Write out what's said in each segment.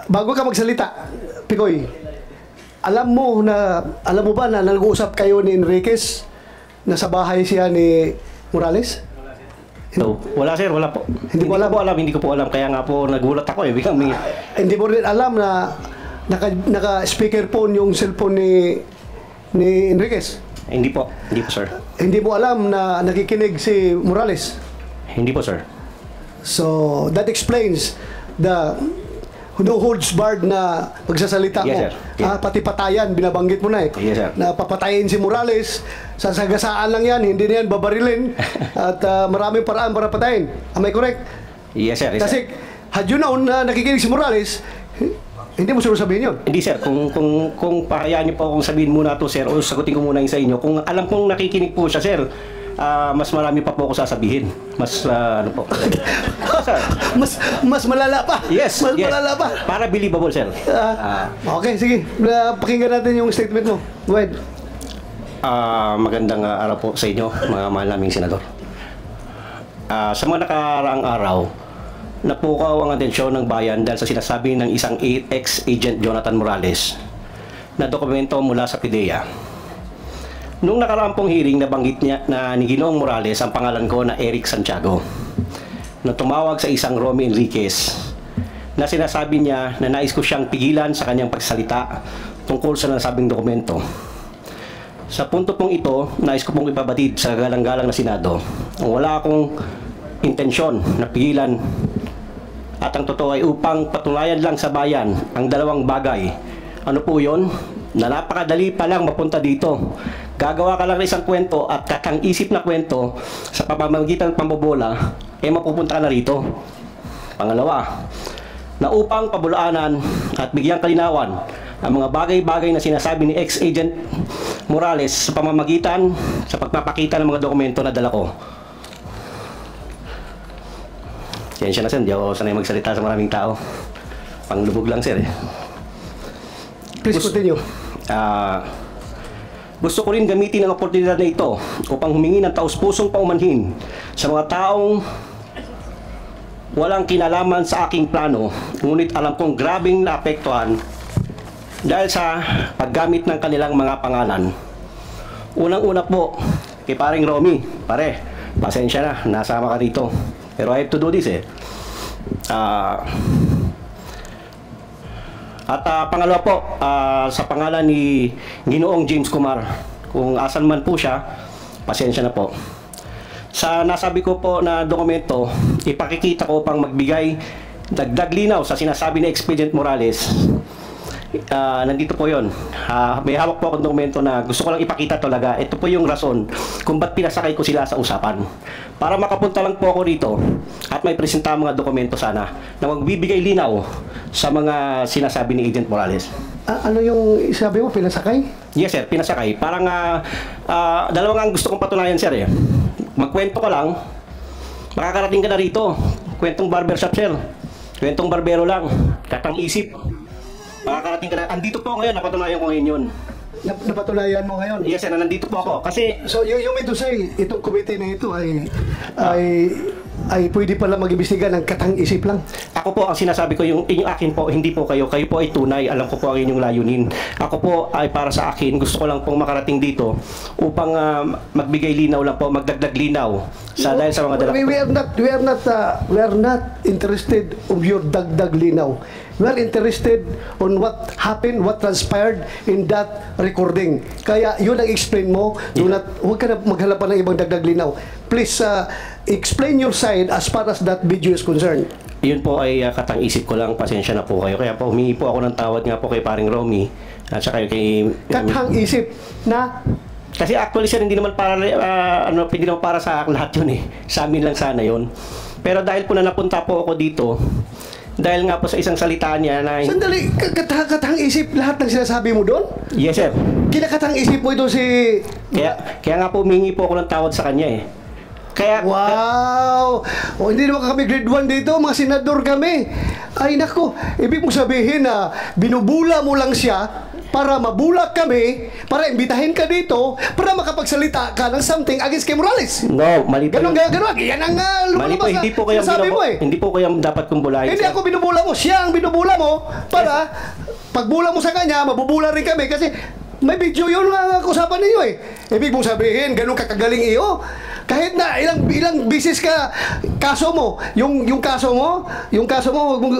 Bago ka magsalita, Picoy, alam mo ba na nag-uusap kayo ni Enriquez na sa bahay siya ni Morales? No, wala sir, wala po. Hindi ko po alam. Kaya nga po nagulat ako eh. Biglang may... Hindi mo rin alam na naka-speakerphone yung cellphone ni Enriquez? Hindi po sir. Hindi mo alam na nakikinig si Morales? Hindi po sir. So, that explains the no holds barred na pagsasalita mo. Yes, sir. Yes. Pati patayan, binabanggit mo na eh. Yes, sir. Na papatayin si Morales, sasagasaan lang yan, hindi na yan babarilin, at maraming paraan para patayin. Am I correct? Yes sir. Yes, Kasi, had you known na nakikinig si Morales, hindi mo siguro sabihin yun. Hindi sir, kung pahayaan niyo po akong sabihin muna to sir, o sagutin ko muna yung sa inyo. Kung alam kong nakikinig po siya sir, mas marami pa po ako sasabihin. Mas ano po. Sir. Mas malala pa. Yes. Mas malala pa. Para believable sir. Okay, sige. Pakinggan natin yung statement mo. Go ahead. Magandang araw po sa inyo, mga mahal naming senador. Sa mga nakaraang araw, napukaw ang atensyon ng bayan dahil sa sinasabi ng isang ex-agent Jonathan Morales na dokumento mula sa PIDEA. Nung nakaraang pong hearing, nabanggit niya na ni Ginoong Morales ang pangalan ko na Eric Santiago, na tumawag sa isang Romy Enriquez na sinasabi niya na nais ko siyang pigilan sa kanyang pagsalita tungkol sa nasabing dokumento. Sa punto pong ito, nais ko pong ipabatid sa galang-galang na Senado ang wala akong intensyon na pigilan, at ang totoo ay upang patunayan lang sa bayan ang dalawang bagay. Ano po yun? Na napakadali pa lang mapunta dito. Gagawa ka lang ng isang kwento at kakang-isip na kwento sa pamamagitan ng pambobola, mapupunta ka na rito. Pangalawa, na upang pabulaanan at bigyang kalinawan ang mga bagay-bagay na sinasabi ni ex-agent Morales sa pamamagitan sa pagpapakita ng mga dokumento na dala ko. Siyensya na sir, hindi ako sanay magsalita sa maraming tao. Panglubog lang sir eh. Please continue. Gusto ko rin gamitin ang oportunidad na ito upang humingi ng taus-pusong paumanhin sa mga taong walang kinalaman sa aking plano, ngunit alam kong grabing naapektuhan dahil sa paggamit ng kanilang mga pangalan. Unang-una po, kay paring Romy, pare, pasensya na, nasama ka dito. Pero I have to do this eh. Pangalawa po, sa pangalan ni Ginoong James Kumar, kung asan man po siya, pasensya na po. Sa nasabi ko po na dokumento, ipakikita ko pang magbigay dagdag linaw sa sinasabi ni Expedient Morales. Nandito po yon. May hawak po akong dokumento na gusto ko lang ipakita talaga. Ito po yung rason kung ba't pinasakay ko sila sa usapan. Para makapunta lang po ako rito at may presenta mga dokumento sana na magbibigay linaw sa mga sinasabi ni Agent Morales. Ano yung sabi mo, pinasakay? Yes sir, pinasakay. Parang dalawang ang gusto kong patunayan sir eh. Magkwento ka lang, makakarating ka na rito. Kwentong barbershop sir. Kwentong barbero lang. Katang isip. Makakarating ka na. Andito po ngayon, napatunayan ko ngayon yun. Napatunayan mo ngayon? Yes sir, nandito po ako. Kasi... So you mean to say, itong committee na ito ay pwede pala mag-imbestiga ng katang-isip lang? Ako po, ang sinasabi ko, yung akin po, hindi po kayo. Kayo po ay tunay. Alam ko po ang inyong layunin. Ako po ay para sa akin. Gusto ko lang pong makarating dito upang magbigay linaw lang po, magdagdag linaw dahil sa mga dala. We are not interested of your dagdag linaw. We are interested on what happened, what transpired in that recording. Kaya yun ang explain mo. Huwag ka na maghanap pa ng ibang dagdag linaw. Please explain your side as far as that video is concerned. Yun po ay katang-isip ko lang. Pasensya na po kayo. Kaya po humingi po ako ng tawad nga po kay paring Romy at saka kay... Katang-isip na... Kasi actually sir, hindi naman para sa lahat yun eh. Sa amin lang sana yun. Pero dahil po na napunta po ako dito, dahil nga po sa isang salita niya na... Sandali, katang-isip lahat ng sinasabi mo doon? Yes sir. Kinakatang-isip mo ito si... Kaya nga po humingi po ako ng tawad sa kanya eh. Wow! Hindi naman kami grade 1 dito, mga senador kami. Ay nako, ibig mong sabihin na binubula mo lang siya para mabulak kami, para imbitahin ka dito, para makapagsalita ka ng something against kay Morales. No, mali po. Ganun, yan ang Mali po, lumalabas hindi po kayo sabi mo hindi po kayo dapat kong bulahin. Hindi sir. ako binubula mo, siya ang binubula mo para pagbula mo sa kanya, mabubula rin kami kasi may video yun nga usapan ninyo eh. Ibig mong sabihin, ganun kakagaling iyo. Kahit na ilang bisis ka kaso mo, yung kaso mo, wag mong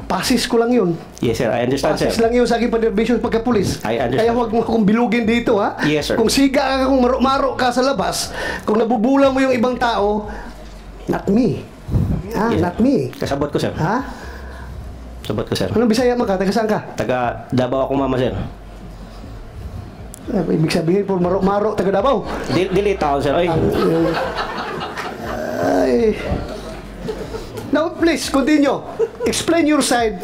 pasis ko lang yun. Yes, sir. I understand, Pasis sir. lang yun sa aking panerbisyon pagka-pulis. I understand. Kaya huwag mo akong bilugin dito, ha? Yes, sir. Kung siga ka, kung maro ka sa labas, kung nabubula mo yung ibang tao, not me. Yes. Not me. Kasabot ko, sir. Ha? Sabot ko, sir. Anong Bisaya mo ka? Taga saan ka? Taga Davao ako, mama, sir. Ibig sabihin, po maro, taga Davao. Dili tao, sir. Ay, Ay. Now, please, continue. Explain your side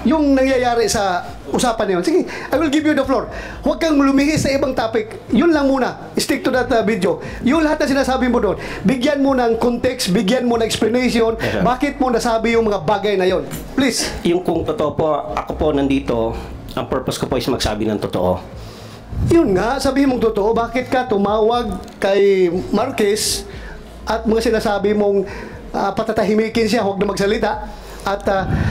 yung nangyayari sa usapan na yun. Sige, I will give you the floor. Huwag kang lumihis sa ibang topic. Yun lang muna. Stick to that video. Yung lahat na sinasabi mo doon, bigyan mo ng context, bigyan mo ng explanation, Yes, sir. bakit mo nasabi yung mga bagay na yun. Please. yung kung totoo po, ako po nandito, ang purpose ko po is magsabi ng totoo. Yun nga, sabihin mong totoo, bakit ka tumawag kay Marquez at mga sinasabi mong patatahimikin siya, huwag na magsalita, at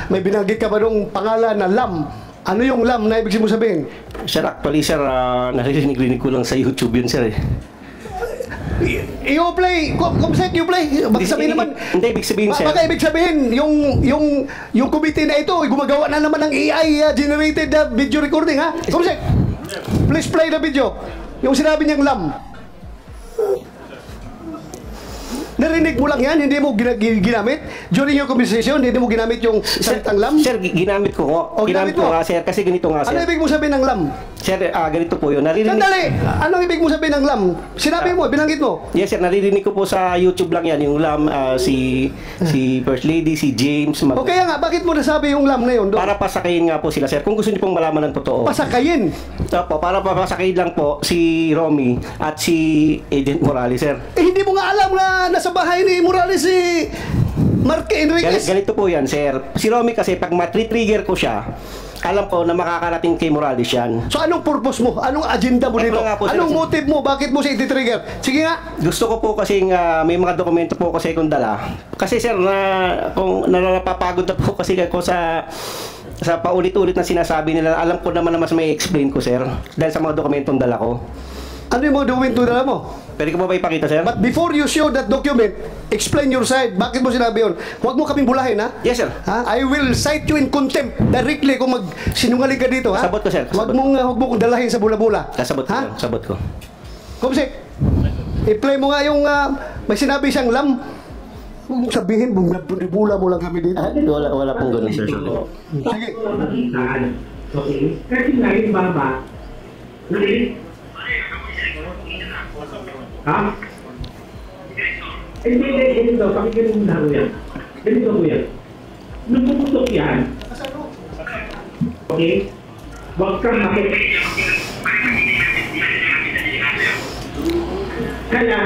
may binanggit ka ba nung pangalan na Lam? Ano yung Lam na ibig mo sabihin? Sir, actually, sir, naririnig ko lang sa YouTube yun, sir. You play, kumsek, you play. Baka sabihin naman, Hindi, ibig sabihin, sir. baka ibig sabihin, yung committee na ito, gumagawa na naman ng AI generated video recording, ha? Kumsek, please play the video. Yung sinabi niyang Lam. Narinig mo lang yan, hindi mo ginamit during your conversation, hindi mo ginamit yung salitang Lam. Sir, ginamit ko. O, Ginamit ginamit ko mo? nga, sir. Kasi ganito nga, Ano sir. ibig mo sabihin ng Lam? Sir, ganito po yun. Naririnig. Sandali! Anong ibig mo sabihin ng Lam? Sinabi mo, binanggit mo. Yes, sir. Naririnig ko po sa YouTube lang yan. Yung Lam, si First Lady, si James. O kaya nga, bakit mo nasabi yung Lam na yun? Para pasakayin nga po sila, sir. Kung gusto niyo pong malaman ng totoo. Pasakayin. Opo, para papasakayin lang po si Romy at si Agent Morales, sir. Hindi mo nga alam na nasa bahay ni Morales si Marque Enriquez. Ganito po yan, sir. Si Romy kasi, pag matri-trigger ko siya, alam ko na makakarating kay Morales yan. So anong purpose mo? Anong agenda mo Ito dito? nga po, sir. Anong motive mo? Bakit mo siya iti-trigger? Sige nga. Gusto ko po kasi may mga dokumento po kasi kung dala. Kasi sir, kung napapagod na po kasi ako sa paulit-ulit na sinasabi nila, alam ko naman na mas may explain ko, sir. Dahil sa mga dokumentong dala ko. Ano yung mga dokumento na mo? Pwede ko ba ipakita, sir? But before you show that document, explain your side. Bakit mo sinabi yun? Huwag mo kaming bulahin, ha? Yes, sir. Ha? I will cite you in contempt directly kung sinungaling ka dito, ha? Sabot ko, sir. Huwag Sabot. mong dalahin sa bula-bula. Kasabot ko, ha? sir. Sabot ko. Kumsik, i-play mo nga yung may sinabi siyang Lam. Huwag mong sabihin, bula mo lang kami dito. Wala pong ganun, sir. Sige. Okay? Kasi nga yung baba, ha? Hindi, ganito, pakinggan mo na ko yan. Ganito ko yan. Nung pumutok yan, okay? Huwag kang kaya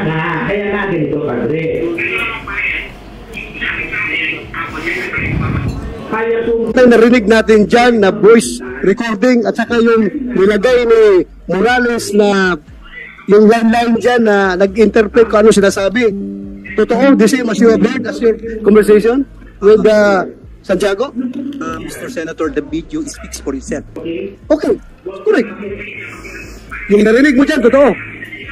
nga ganito, padre. Kaya kung Narinig natin dyan na voice recording at saka yung nilagay ni Morales na yung line dyan na nag-interpret kung ano sinasabi. Totoo, the same as you have heard as your conversation with Santiago? Mr. Senator, the video speaks for itself. Okay, correct. Yung narinig mo dyan, totoo.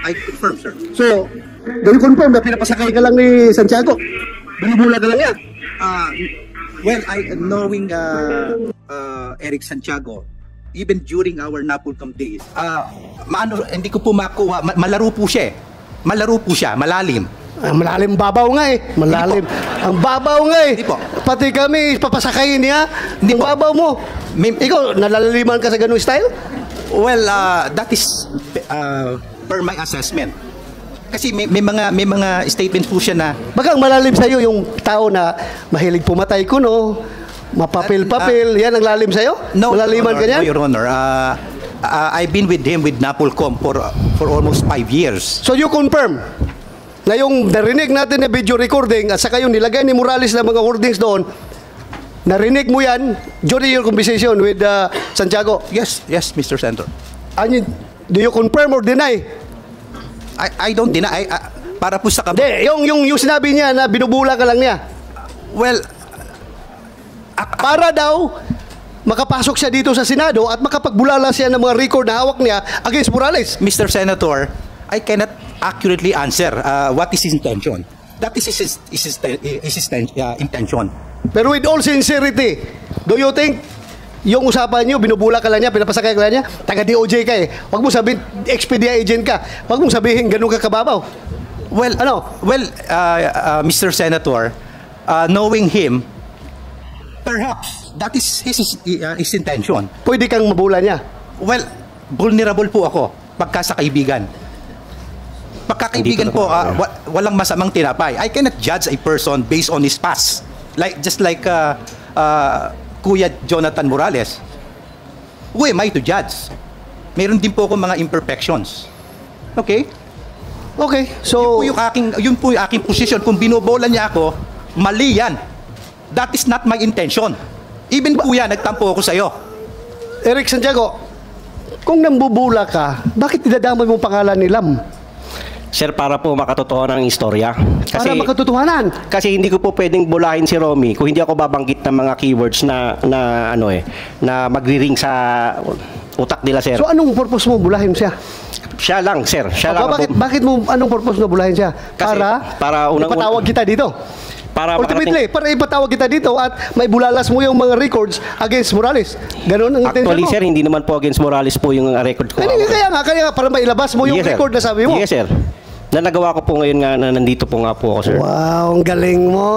I confirm, sir. So, do you confirm na pinapasakay ka lang ni Santiago? Binubula ka lang yan? Well, knowing Eric Santiago, even during our Napolcom days, hindi ko po makuha, malaro po siya. Malaro po siya, malalim. Malalim babaw nga eh. Malalim. Ang babaw nga eh. Hindi po. Pati kami, papasakayin niya. Hindi babaw mo. Ikaw, nalalaliman ka sa ganung style? Well, that is per my assessment. Kasi may mga statements po siya na Bagang malalim sa'yo yung tao na mahilig pumatay kuno, mapapil-papil. Yan ang lalim sa'yo? no, Malaliman Your ka niyan? Honor, no, Your Honor. I've been with him with Napolcom for almost 5 years. So you confirm na yung narinig natin na video recording at saka yung nilagay ni Morales na mga wordings doon, Narinig mo yan during your conversation with Santiago. Yes, Mr. Senator. Do you confirm or deny? I don't deny. Para po sa Hindi, yung sinabi niya na binubula ka lang niya. Well, Para daw makapasok siya dito sa Senado at makapagbulala siya ng mga record na hawak niya against Morales. Mr. Senator, I cannot accurately answer what is his intention. That is his intention. Pero with all sincerity, do you think yung usapan niyo, binubula ka lang niya, pinapasakay ka lang niya, taga-DOJ ka eh. Huwag mo sabihin, Expedia agent ka. Huwag mong sabihin, ganun ka kababaw. Well, Mr. Senator, knowing him, perhaps that is his intention. Pwede kang mabula niya. Well, vulnerable po ako pagka sa kaibigan. Pagkakaibigan po, walang masamang tinapay. I cannot judge a person based on his past. Just like Kuya Jonathan Morales. Who am I to judge? Meron din po ako mga imperfections. Okay? Okay, so... Yun po yung aking posisyon. Kung binobola niya ako, mali yan. That is not my intention. Even po yan, nagtampo ako sa'yo. Eric Santiago, kung nambubula ka, bakit dinadamay mo pangalan ni Lam? Sir, para po makatotohanan ang istorya. Para makatotohanan. Kasi hindi ko po pwedeng bulahin si Romy kung hindi ako babanggit ng mga keywords na magri-ring sa utak nila, sir. So anong purpose mo bulahin siya? Siya lang, sir. Siya lang. Bakit mo, anong purpose mo bulahin siya? Kasi para ipatawag kita dito. Ultimately, para ipatawag kita dito at may bulalas mo yung mga records against Morales. Ganon ang intention mo. Actually, sir, hindi naman po against Morales po yung record ko. Kaya nga, para mailabas mo yung record na sabi mo. Yes, sir. Na nagawa ko po ngayon nga na nandito po nga po ako, sir. Wow, ang galing mo.